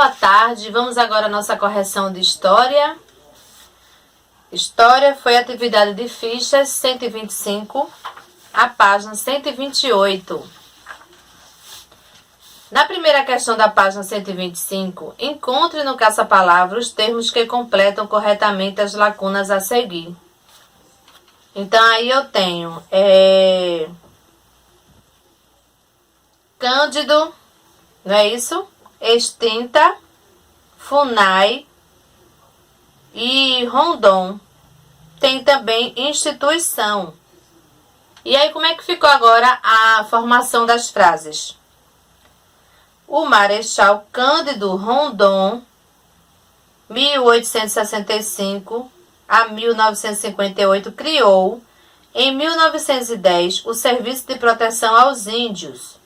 Boa tarde, vamos agora à nossa correção de história. História foi atividade de fichas 125, a página 128. Na primeira questão da página 125, encontre no caça-palavra os termos que completam corretamente as lacunas a seguir. Então, aí eu tenho Cândido, não é isso? Extinta, FUNAI e Rondon. Tem também instituição. E aí, como é que ficou agora a formação das frases? O Marechal Cândido Rondon, 1865 a 1958, criou, em 1910, o Serviço de Proteção aos Índios,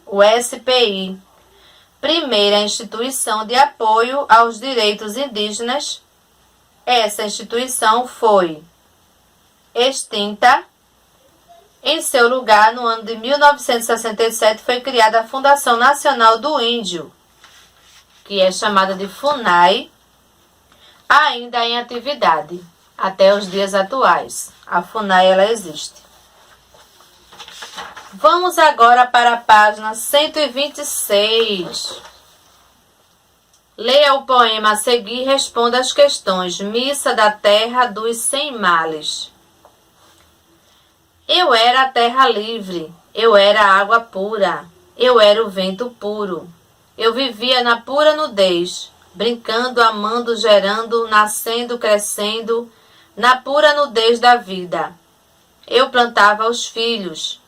o SPI, primeira instituição de apoio aos direitos indígenas. Essa instituição foi extinta. Em seu lugar, no ano de 1967, foi criada a Fundação Nacional do Índio, que é chamada de FUNAI, ainda em atividade, até os dias atuais. A FUNAI, ela existe. Vamos agora para a página 126. Leia o poema a seguir e responda as questões. Missa da Terra dos Sem Males. Eu era a terra livre, eu era a água pura, eu era o vento puro. Eu vivia na pura nudez, brincando, amando, gerando, nascendo, crescendo, na pura nudez da vida. Eu plantava os filhos,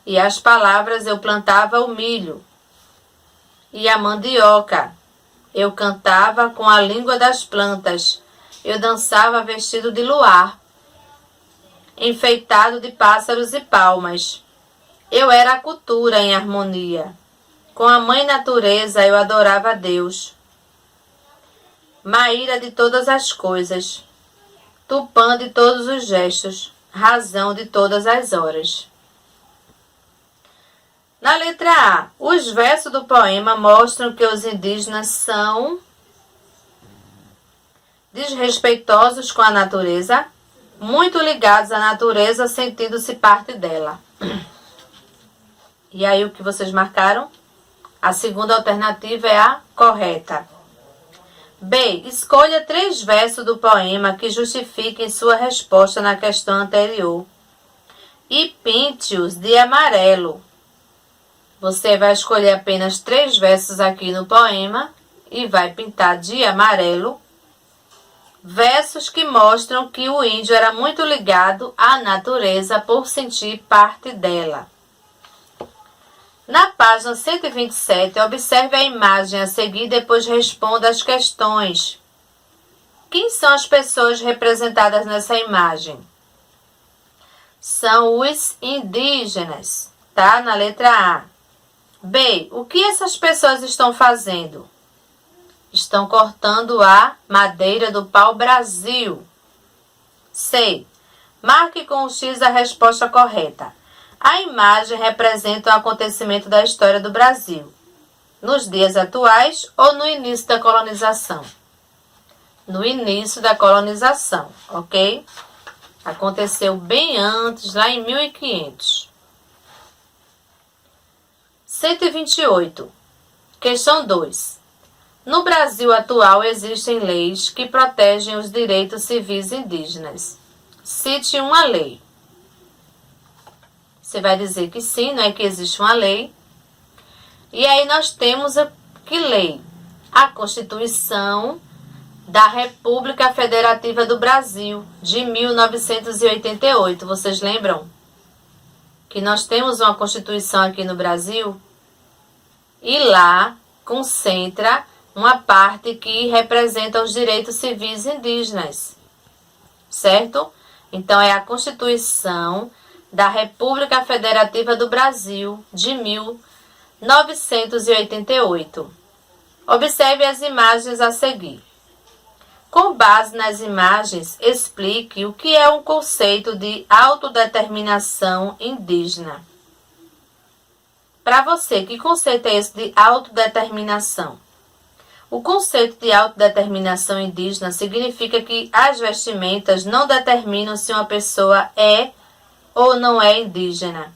e as palavras eu plantava o milho e a mandioca. Eu cantava com a língua das plantas, eu dançava vestido de luar, enfeitado de pássaros e palmas. Eu era a cultura em harmonia. Com a mãe natureza eu adorava a Deus. Maíra de todas as coisas, Tupã de todos os gestos, razão de todas as horas. Na letra A, os versos do poema mostram que os indígenas são desrespeitosos com a natureza, muito ligados à natureza, sentindo-se parte dela. E aí o que vocês marcaram? A segunda alternativa é a correta. B. Escolha 3 versos do poema que justifiquem sua resposta na questão anterior e pinte-os de amarelo. Você vai escolher apenas 3 versos aqui no poema e vai pintar de amarelo versos que mostram que o índio era muito ligado à natureza por sentir parte dela. Na página 127, observe a imagem a seguir e depois responda as questões. Quem são as pessoas representadas nessa imagem? São os indígenas, tá? Na letra A. B. O que essas pessoas estão fazendo? Estão cortando a madeira do pau-brasil. C. Marque com o X a resposta correta. A imagem representa um acontecimento da história do Brasil, nos dias atuais ou no início da colonização? No início da colonização, ok? Aconteceu bem antes, lá em 1500. 128. Questão 2. No Brasil atual existem leis que protegem os direitos civis indígenas. Cite uma lei. Você vai dizer que sim, não é que existe uma lei. E aí nós temos que lei? A Constituição da República Federativa do Brasil, de 1988. Vocês lembram? Que nós temos uma Constituição aqui no Brasil? E lá concentra uma parte que representa os direitos civis indígenas. Certo? Então, é a Constituição da República Federativa do Brasil, de 1988. Observe as imagens a seguir. Com base nas imagens, explique o que é um conceito de autodeterminação indígena. Para você, que conceito é esse de autodeterminação? O conceito de autodeterminação indígena significa que as vestimentas não determinam se uma pessoa é ou não é indígena.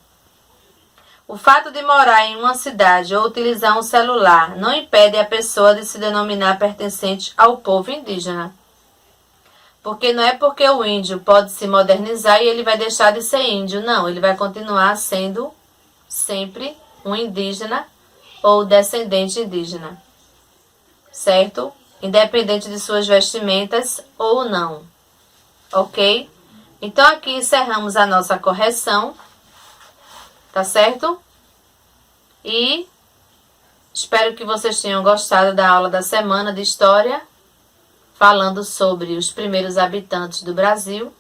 O fato de morar em uma cidade ou utilizar um celular não impede a pessoa de se denominar pertencente ao povo indígena. Porque não é porque o índio pode se modernizar e ele vai deixar de ser índio. Não, ele vai continuar sendo sempre um indígena ou descendente indígena. Certo? Independente de suas vestimentas ou não. Ok? Então aqui encerramos a nossa correção. Tá certo? E espero que vocês tenham gostado da aula da semana de História, falando sobre os primeiros habitantes do Brasil.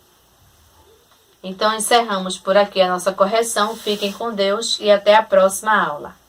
Então encerramos por aqui a nossa correção. Fiquem com Deus e até a próxima aula.